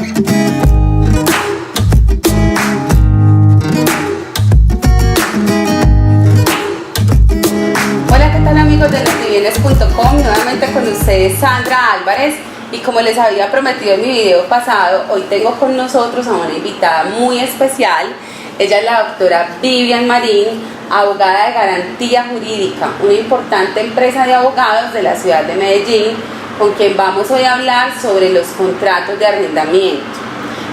Hola, ¿qué tal amigos de losdivines.com? Nuevamente con ustedes Sandra Álvarez, y como les había prometido en mi video pasado, hoy tengo con nosotros a una invitada muy especial. Ella es la doctora Vivian Marín, abogada de Garantía Jurídica, una importante empresa de abogados de la ciudad de Medellín, con quien vamos hoy a hablar sobre los contratos de arrendamiento.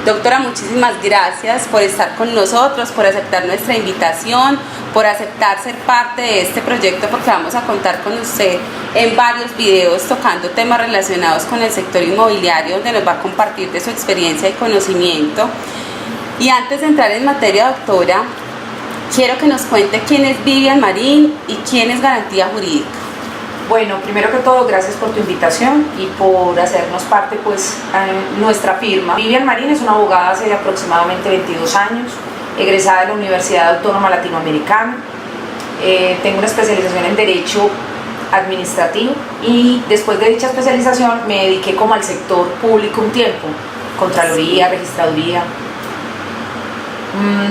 Doctora, muchísimas gracias por estar con nosotros, por aceptar nuestra invitación, por aceptar ser parte de este proyecto, porque vamos a contar con usted en varios videos tocando temas relacionados con el sector inmobiliario, donde nos va a compartir de su experiencia y conocimiento. Y antes de entrar en materia, doctora, quiero que nos cuente quién es Vivian Marín y quién es Garantía Jurídica. Bueno, primero que todo, gracias por tu invitación y por hacernos parte en nuestra firma. Vivian Marín es una abogada hace aproximadamente 22 años, egresada de la Universidad Autónoma Latinoamericana. Tengo una especialización en Derecho Administrativo y después de dicha especialización me dediqué como al sector público un tiempo, Contraloría, Registraduría.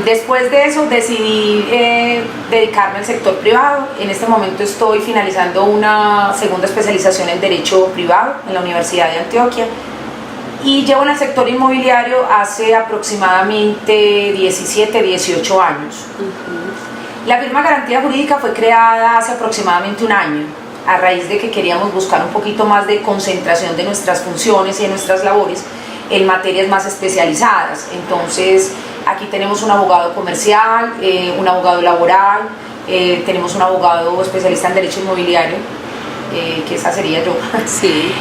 Después de eso decidí dedicarme al sector privado. En este momento estoy finalizando una segunda especialización en Derecho Privado en la Universidad de Antioquia y llevo en el sector inmobiliario hace aproximadamente 17, 18 años. La firma Garantía Jurídica fue creada hace aproximadamente un año a raíz de que queríamos buscar un poquito más de concentración de nuestras funciones y de nuestras labores en materias más especializadas. Entonces, aquí tenemos un abogado comercial, un abogado laboral, tenemos un abogado especialista en derecho inmobiliario, que esa sería yo. Sí.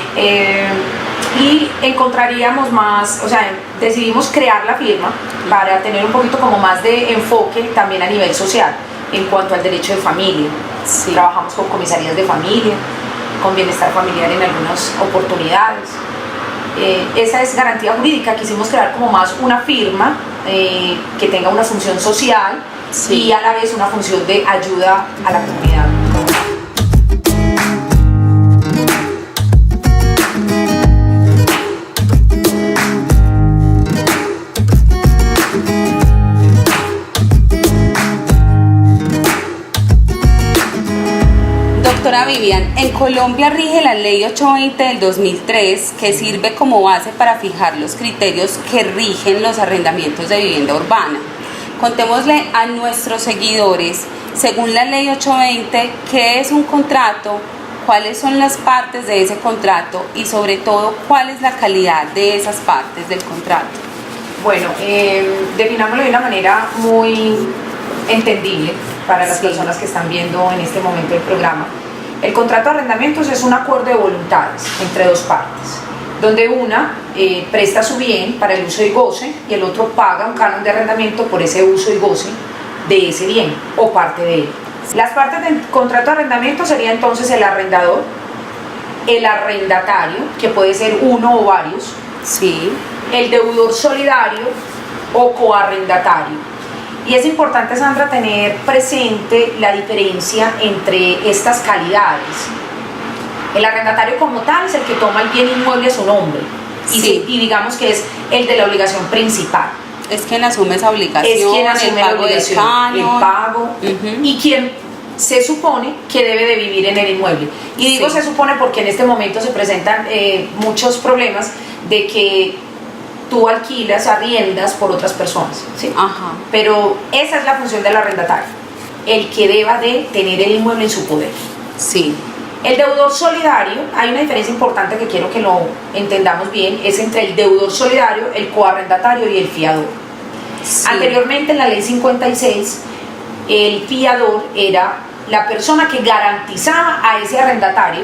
Y encontraríamos más, o sea, decidimos crear la firma para tener un poquito como más de enfoque también a nivel social en cuanto al derecho de familia. Sí. Trabajamos con comisarías de familia, con bienestar familiar en algunas oportunidades. Esa es Garantía Jurídica. Quisimos crear como más una firma que tenga una función social, sí, y a la vez una función de ayuda a la comunidad. Doctora Vivian, en Colombia rige la Ley 820 del 2003, que sirve como base para fijar los criterios que rigen los arrendamientos de vivienda urbana. Contémosle a nuestros seguidores, según la Ley 820, qué es un contrato, cuáles son las partes de ese contrato y sobre todo cuál es la calidad de esas partes del contrato. Bueno, definámoslo de una manera muy entendible para las personas que están viendo en este momento el programa. El contrato de arrendamientos es un acuerdo de voluntades entre dos partes, donde una presta su bien para el uso y goce y el otro paga un canon de arrendamiento por ese uso y goce de ese bien o parte de él. Las partes del contrato de arrendamiento sería entonces el arrendador, el arrendatario, que puede ser uno o varios, sí, el deudor solidario o coarrendatario. Y es importante, Sandra, tener presente la diferencia entre estas calidades. El arrendatario como tal es el que toma el bien inmueble a su nombre, sí, y digamos que es el de la obligación principal. Es quien asume esa obligación, es quien asume el pago la obligación, del canon, el pago, y quien se supone que debe de vivir en el inmueble. Y digo se supone porque en este momento se presentan muchos problemas de que tú alquilas, arriendas por otras personas, ¿sí? Ajá. Pero esa es la función del arrendatario, el que deba de tener el inmueble en su poder. Sí. El deudor solidario, hay una diferencia importante que quiero que lo entendamos bien, es entre el deudor solidario, el coarrendatario y el fiador. Sí. Anteriormente en la ley 56, el fiador era la persona que garantizaba a ese arrendatario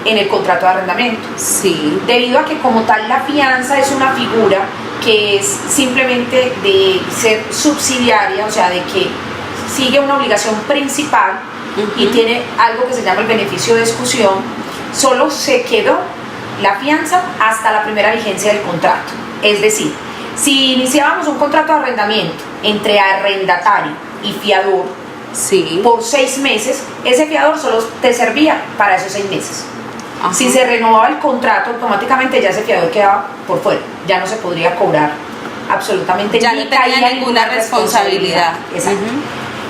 en el contrato de arrendamiento. Sí. Debido a que como tal la fianza es una figura que es simplemente de ser subsidiaria, o sea, de que sigue una obligación principal y tiene algo que se llama el beneficio de exclusión, solo se quedó la fianza hasta la primera vigencia del contrato. Es decir, si iniciábamos un contrato de arrendamiento entre arrendatario y fiador, sí, por 6 meses, ese fiador solo te servía para esos 6 meses. Ajá. Si se renovaba el contrato, automáticamente ya ese fiador quedaba por fuera. ya no se podría cobrar absolutamente ya ni no tenía caía ninguna responsabilidad. Exacto.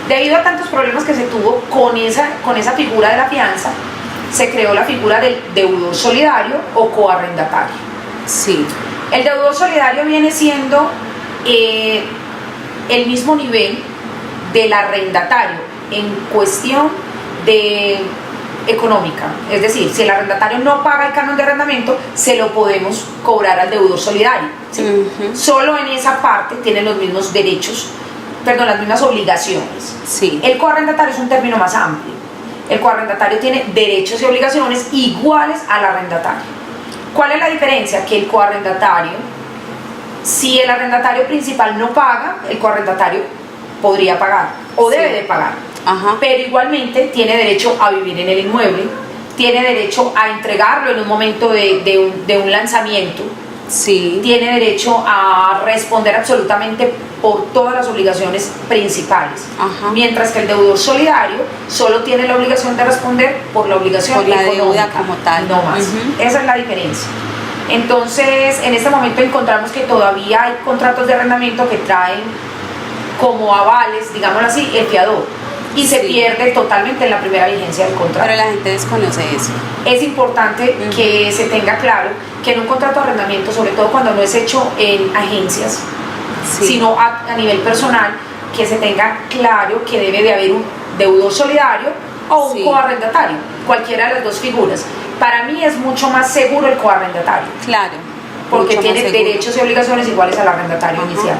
Debido a tantos problemas que se tuvo con esa figura de la fianza, se creó la figura del deudor solidario o coarrendatario. Sí. El deudor solidario viene siendo el mismo nivel del arrendatario en cuestión de económica, es decir, si el arrendatario no paga el canon de arrendamiento, se lo podemos cobrar al deudor solidario, ¿sí? Solo en esa parte tienen los mismos derechos, perdón, las mismas obligaciones. Sí. El coarrendatario es un término más amplio. El coarrendatario tiene derechos y obligaciones iguales al arrendatario. ¿Cuál es la diferencia? Que el coarrendatario, si el arrendatario principal no paga, el coarrendatario podría pagar o debe de pagar. Ajá. Pero igualmente tiene derecho a vivir en el inmueble, tiene derecho a entregarlo en un momento de un lanzamiento, Sí. tiene derecho a responder absolutamente por todas las obligaciones principales. Ajá. Mientras que el deudor solidario solo tiene la obligación de responder por la obligación Por la económica, deuda como tal. no más. Esa es la diferencia. Entonces, en este momento encontramos que todavía hay contratos de arrendamiento que traen como avales, digámoslo así, el fiador, y se Sí. pierde totalmente en la primera vigencia del contrato. Pero la gente desconoce eso. Es importante que se tenga claro que en un contrato de arrendamiento, sobre todo cuando no es hecho en agencias, Sí. sino a nivel personal, que se tenga claro que debe de haber un deudor solidario o un Sí. coarrendatario, cualquiera de las dos figuras. Para mí es mucho más seguro el coarrendatario, Claro. porque mucho tiene más seguro. derechos y obligaciones iguales al arrendatario Ajá. inicial.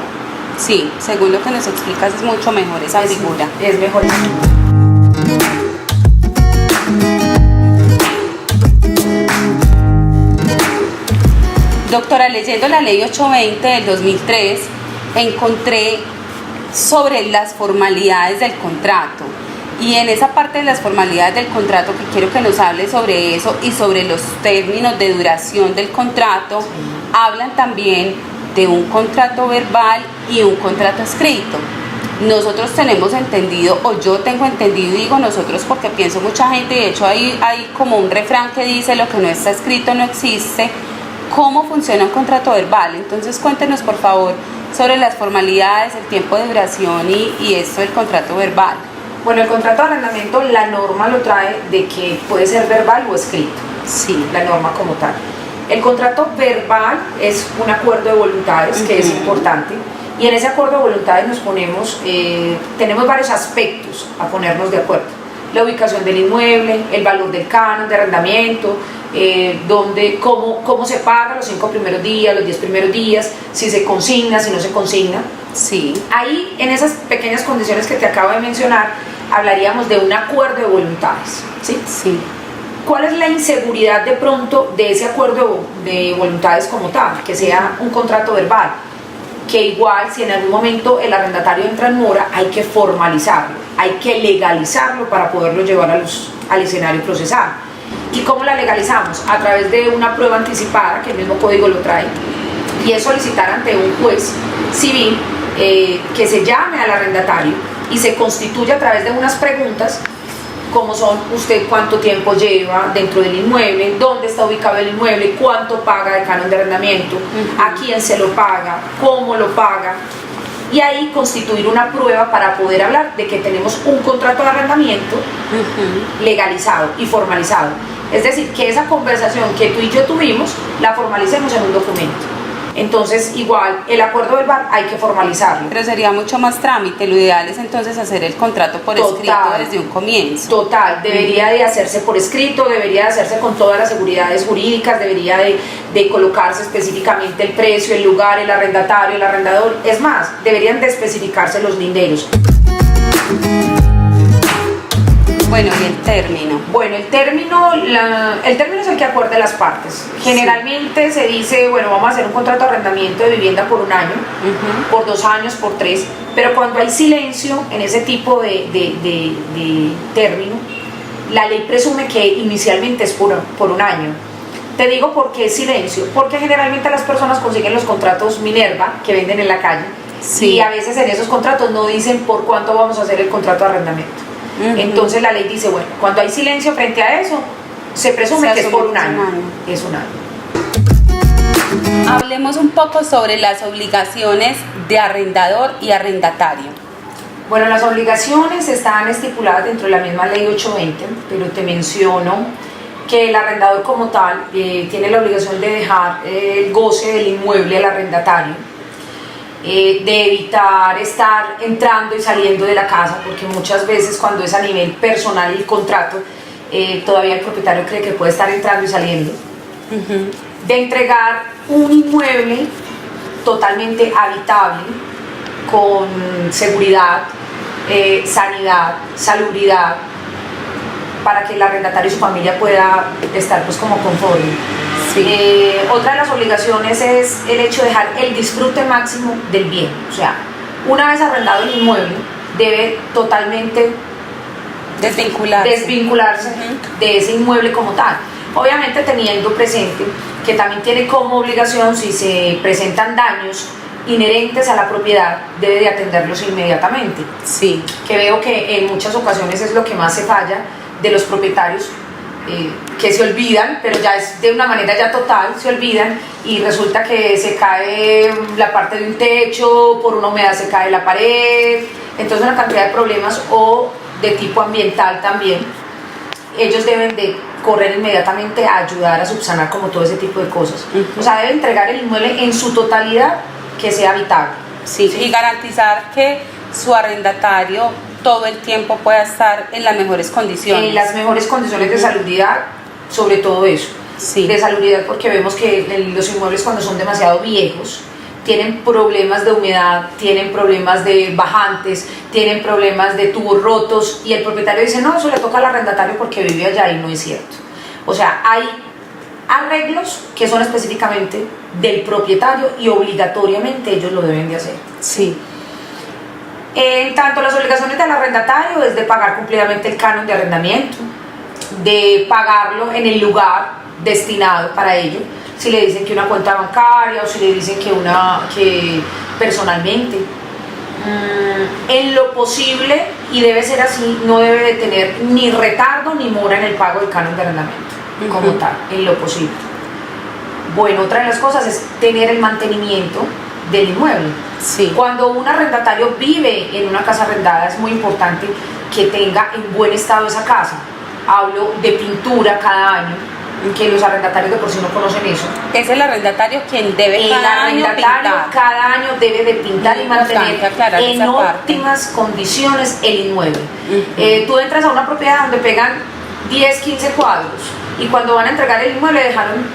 Sí, según lo que nos explicas es mucho mejor esa figura. Es mejor. Doctora, leyendo la ley 820 del 2003, encontré sobre las formalidades del contrato. Y en esa parte de las formalidades del contrato que quiero que nos hable sobre eso y sobre los términos de duración del contrato, hablan también de un contrato verbal y un contrato escrito. Nosotros tenemos entendido, o yo tengo entendido, y digo nosotros porque pienso mucha gente, de hecho hay como un refrán que dice lo que no está escrito no existe. ¿Cómo funciona un contrato verbal? Entonces cuéntenos por favor sobre las formalidades, el tiempo de duración y esto del contrato verbal. Bueno, el contrato de arrendamiento, la norma lo trae de que puede ser verbal o escrito. Sí. La norma como tal. El contrato verbal es un acuerdo de voluntades que es importante, y en ese acuerdo de voluntades nos ponemos, tenemos varios aspectos a ponernos de acuerdo: la ubicación del inmueble, el valor del canon de arrendamiento, cómo se paga los 5 primeros días, los 10 primeros días, si se consigna, si no se consigna. Sí. Ahí, en esas pequeñas condiciones que te acabo de mencionar, hablaríamos de un acuerdo de voluntades, ¿sí? Sí. ¿Cuál es la inseguridad de pronto de ese acuerdo de voluntades como tal? Que sea un contrato verbal, que igual si en algún momento el arrendatario entra en mora, hay que formalizarlo, hay que legalizarlo para poderlo llevar al escenario procesal. ¿Y cómo la legalizamos? A través de una prueba anticipada, que el mismo código lo trae, y es solicitar ante un juez civil que se llame al arrendatario y se constituye a través de unas preguntas, como son: usted cuánto tiempo lleva dentro del inmueble, dónde está ubicado el inmueble, cuánto paga de canon de arrendamiento, a quién se lo paga, cómo lo paga, y ahí constituir una prueba para poder hablar de que tenemos un contrato de arrendamiento legalizado y formalizado. Es decir, que esa conversación que tú y yo tuvimos la formalicemos en un documento. Entonces, igual, el acuerdo verbal hay que formalizarlo. Pero sería mucho más trámite. Lo ideal es entonces hacer el contrato por escrito desde un comienzo. Total, debería de hacerse por escrito, debería de hacerse con todas las seguridades jurídicas, debería de colocarse específicamente el precio, el lugar, el arrendatario, el arrendador. Es más, deberían de especificarse los linderos. Bueno, y el término. Bueno, el término es el que acuerde las partes. Generalmente se dice, bueno, vamos a hacer un contrato de arrendamiento de vivienda por 1 año, por 2 años, por 3, pero cuando hay silencio en ese tipo de término, la ley presume que inicialmente es por 1 año. Te digo por qué silencio, porque generalmente las personas consiguen los contratos Minerva que venden en la calle, y a veces en esos contratos no dicen por cuánto vamos a hacer el contrato de arrendamiento. Entonces la ley dice, bueno, cuando hay silencio frente a eso, se presume que es por 1 año. Es 1 año. Hablemos un poco sobre las obligaciones de arrendador y arrendatario. Bueno, las obligaciones están estipuladas dentro de la misma ley 820, pero te menciono que el arrendador como tal tiene la obligación de dejar el goce del inmueble al arrendatario, de evitar estar entrando y saliendo de la casa, porque muchas veces cuando es a nivel personal el contrato, todavía el propietario cree que puede estar entrando y saliendo. De entregar un inmueble totalmente habitable, con seguridad, sanidad, salubridad, para que el arrendatario y su familia pueda estar pues como conforme. Sí. Otra de las obligaciones es el hecho de dejar el disfrute máximo del bien. O sea, una vez arrendado el inmueble, debe totalmente desvincularse de ese inmueble como tal. Obviamente teniendo presente que también tiene como obligación, si se presentan daños inherentes a la propiedad, debe de atenderlos inmediatamente. Sí. Que veo que en muchas ocasiones es lo que más se falla de los propietarios, que se olvidan, pero ya es de una manera ya total, se olvidan y resulta que se cae la parte de un techo, por una humedad se cae la pared, entonces una cantidad de problemas, o de tipo ambiental también. Ellos deben de correr inmediatamente a ayudar a subsanar como todo ese tipo de cosas. O sea, deben entregar el inmueble en su totalidad, que sea habitable. Sí, y garantizar que su arrendatario todo el tiempo pueda estar en las mejores condiciones. En las mejores condiciones de salubridad, sobre todo eso. Sí. De salubridad, porque vemos que los inmuebles cuando son demasiado viejos tienen problemas de humedad, tienen problemas de bajantes, tienen problemas de tubos rotos, y el propietario dice, no, eso le toca al arrendatario porque vive allá, y no es cierto. O sea, hay arreglos que son específicamente del propietario y obligatoriamente ellos lo deben de hacer. Sí. En tanto, las obligaciones del arrendatario es de pagar cumplidamente el canon de arrendamiento, de pagarlo en el lugar destinado para ello, si le dicen que una cuenta bancaria o si le dicen que personalmente. En lo posible, y debe ser así, no debe de tener ni retardo ni mora en el pago del canon de arrendamiento, como tal, en lo posible. Bueno, otra de las cosas es tener el mantenimiento del inmueble. Sí. Cuando un arrendatario vive en una casa arrendada, es muy importante que tenga en buen estado esa casa. Hablo de pintura cada año, que los arrendatarios de por sí no conocen eso. Es el arrendatario quien debe cada año debe de pintar y mantener en óptimas condiciones el inmueble. Tú entras a una propiedad donde pegan 10, 15 cuadros, y cuando van a entregar el inmueble dejaron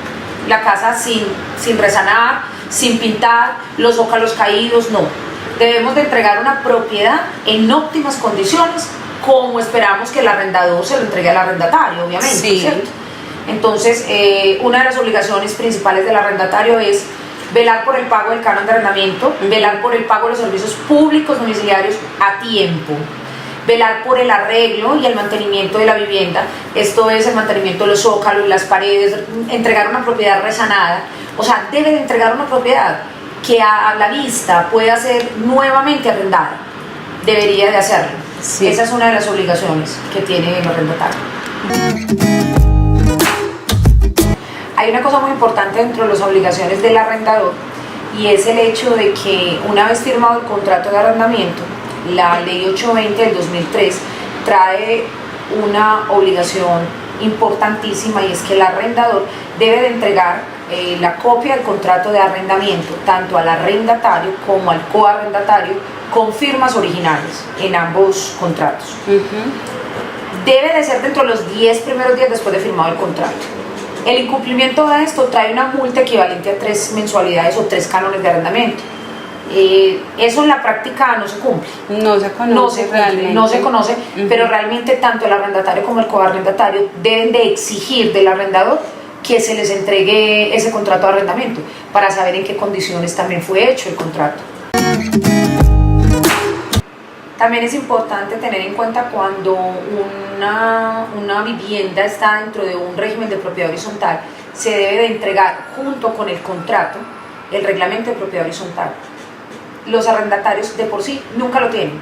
la casa sin resanar, sin pintar, los zócalos caídos. No, debemos de entregar una propiedad en óptimas condiciones, como esperamos que el arrendador se lo entregue al arrendatario, obviamente. Sí. ¿Cierto? Entonces, una de las obligaciones principales del arrendatario es velar por el pago del canon de arrendamiento, velar por el pago de los servicios públicos domiciliarios a tiempo, velar por el arreglo y el mantenimiento de la vivienda, esto es el mantenimiento de los zócalos, las paredes, entregar una propiedad resanada. O sea, debe de entregar una propiedad que a la vista pueda ser nuevamente arrendada, debería de hacerlo. Sí. Esa es una de las obligaciones que tiene el arrendatario. Hay una cosa muy importante dentro de las obligaciones del arrendador, y es el hecho de que una vez firmado el contrato de arrendamiento, la ley 820 del 2003 trae una obligación importantísima, y es que el arrendador debe de entregar la copia del contrato de arrendamiento tanto al arrendatario como al coarrendatario con firmas originales en ambos contratos. Debe de ser dentro de los 10 primeros días después de firmado el contrato. El incumplimiento de esto trae una multa equivalente a 3 mensualidades o 3 cánones de arrendamiento. Eso en la práctica no se cumple. No se conoce, pero realmente tanto el arrendatario como el coarrendatario deben de exigir del arrendador que se les entregue ese contrato de arrendamiento para saber en qué condiciones también fue hecho el contrato. También es importante tener en cuenta cuando una vivienda está dentro de un régimen de propiedad horizontal, se debe de entregar junto con el contrato el reglamento de propiedad horizontal. Los arrendatarios de por sí nunca lo tienen,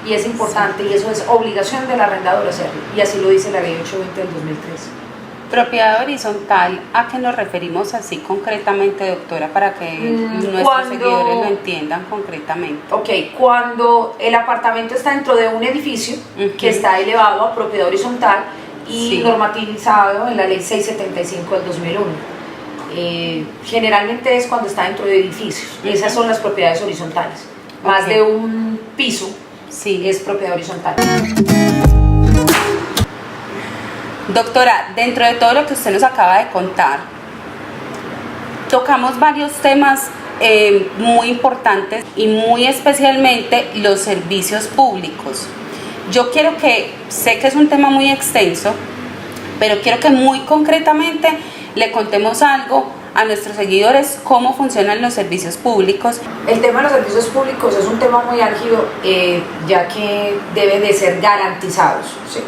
y es importante, y eso es obligación del arrendador hacerlo, y así lo dice la ley 820 del 2003. Propiedad horizontal, ¿a qué nos referimos así concretamente, doctora, para que nuestros seguidores lo entiendan concretamente? Ok, cuando el apartamento está dentro de un edificio que está elevado a propiedad horizontal y normativizado en la ley 675 del 2001. Generalmente es cuando está dentro de edificios. Esas son las propiedades horizontales. Más de un piso es propiedad horizontal. Doctora, dentro de todo lo que usted nos acaba de contar, tocamos varios temas muy importantes y muy especialmente los servicios públicos. Yo quiero que, sé que es un tema muy extenso, pero quiero que muy concretamente le contemos algo a nuestros seguidores, cómo funcionan los servicios públicos. El tema de los servicios públicos es un tema muy álgido, ya que deben de ser garantizados, ¿sí?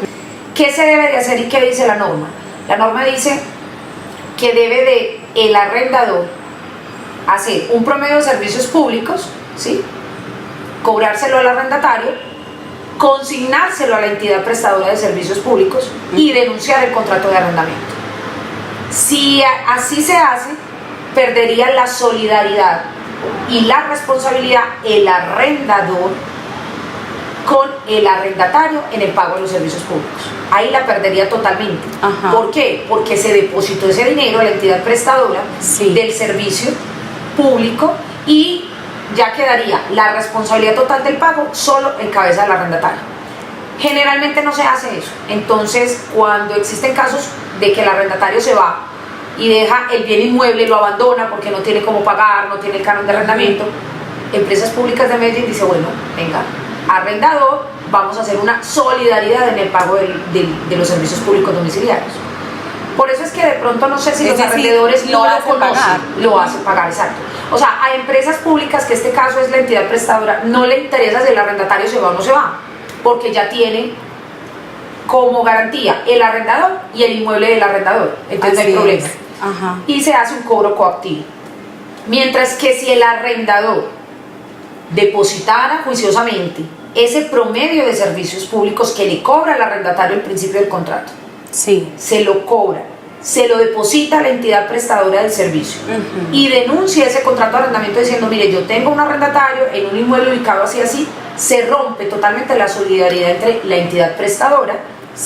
¿Qué se debe de hacer y qué dice la norma? La norma dice que debe de el arrendador hacer un promedio de servicios públicos, ¿sí? Cobrárselo al arrendatario, consignárselo a la entidad prestadora de servicios públicos y denunciar el contrato de arrendamiento. Si así se hace, perdería la solidaridad y la responsabilidad el arrendador con el arrendatario en el pago de los servicios públicos. Ahí la perdería totalmente. ¿Por qué? Porque se depositó ese dinero a la entidad prestadora del servicio público y ya quedaría la responsabilidad total del pago solo en cabeza del arrendatario. Generalmente no se hace eso. Entonces, cuando existen casos de que el arrendatario se va y deja el bien inmueble, lo abandona porque no tiene cómo pagar, no tiene el canon de arrendamiento, Empresas Públicas de Medellín dice, bueno, venga, arrendador, vamos a hacer una solidaridad en el pago de los servicios públicos domiciliarios. Por eso es que de pronto no sé si los arrendadores no lo conocen, lo hacen pagar, exacto. O sea, a empresas públicas, que este caso es la entidad prestadora, no le interesa si el arrendatario se va o no se va, porque ya tiene como garantía el arrendador y el inmueble del arrendador, entonces no hay problema. Y se hace un cobro coactivo. Mientras que si el arrendador depositara juiciosamente ese promedio de servicios públicos que le cobra el arrendatario al principio del contrato, se lo cobra, se lo deposita a la entidad prestadora del servicio y denuncia ese contrato de arrendamiento diciendo, mire, yo tengo un arrendatario en un inmueble ubicado así, se rompe totalmente la solidaridad entre la entidad prestadora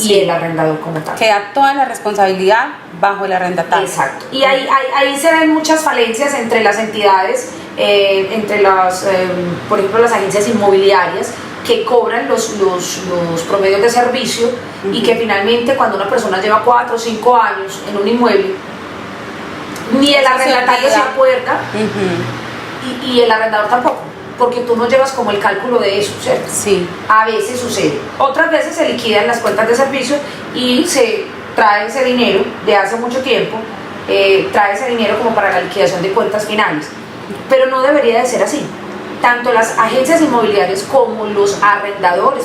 y el arrendador como tal. Queda toda la responsabilidad bajo el arrendatario. Exacto. Y ahí se ven muchas falencias entre las entidades, entre las, por ejemplo, las agencias inmobiliarias que cobran los promedios de servicio y que finalmente cuando una persona lleva 4 o 5 años en un inmueble, ni el arrendatario se acuerda y el arrendador tampoco, porque tú no llevas como el cálculo de eso, ¿cierto? A veces sucede. Otras veces se liquidan las cuentas de servicio y se trae ese dinero de hace mucho tiempo, trae ese dinero como para la liquidación de cuentas finales. Pero no debería de ser así. Tanto las agencias inmobiliarias como los arrendadores,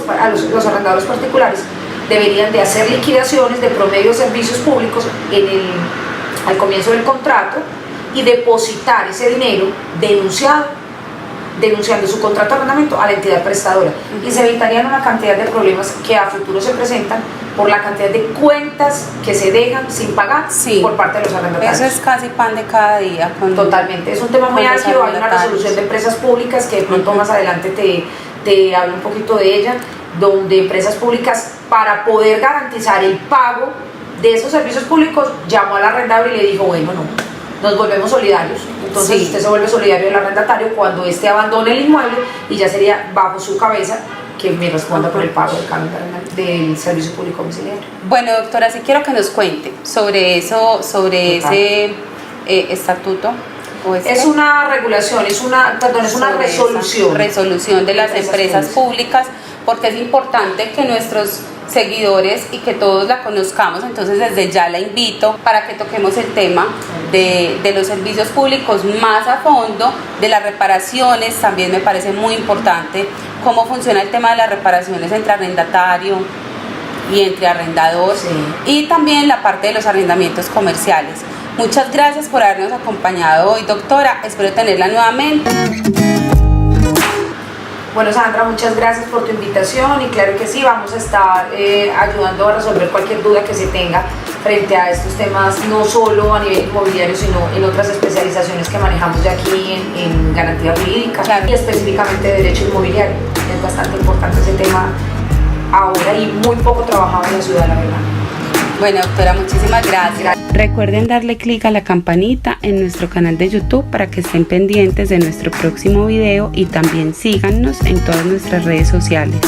los arrendadores particulares, deberían de hacer liquidaciones de promedio de servicios públicos al comienzo del contrato y depositar ese dinero denunciando su contrato de arrendamiento a la entidad prestadora. Y se evitarían una cantidad de problemas que a futuro se presentan por la cantidad de cuentas que se dejan sin pagar por parte de los arrendatarios. Eso es casi pan de cada día. Totalmente, es un tema muy álgido. Hay una resolución de empresas públicas que de pronto más adelante te hablo un poquito de ella, donde empresas públicas, para poder garantizar el pago de esos servicios públicos, llamó al arrendador y le dijo, bueno, no, nos volvemos solidarios. Entonces usted se vuelve solidario del arrendatario cuando éste abandone el inmueble y ya sería bajo su cabeza que me responda por el pago del canon del servicio público domiciliario. Bueno, doctora, sí quiero que nos cuente sobre eso, sobre ese estatuto. Es una regulación, es una resolución de las empresas públicas, porque es importante que nuestros seguidores y que todos la conozcamos. Entonces desde ya la invito para que toquemos el tema de los servicios públicos más a fondo, de las reparaciones. También me parece muy importante cómo funciona el tema de las reparaciones entre arrendatario y entre arrendador, y también la parte de los arrendamientos comerciales. Muchas gracias por habernos acompañado hoy, doctora. Espero tenerla nuevamente. Bueno, Sandra, muchas gracias por tu invitación y claro que sí, vamos a estar ayudando a resolver cualquier duda que se tenga frente a estos temas, no solo a nivel inmobiliario, sino en otras especializaciones que manejamos de aquí en garantía jurídica, claro, y específicamente derecho inmobiliario. Es bastante importante ese tema ahora y muy poco trabajado en la ciudad, la verdad. Bueno, doctora, muchísimas gracias. Recuerden darle clic a la campanita en nuestro canal de YouTube para que estén pendientes de nuestro próximo video y también síganos en todas nuestras redes sociales.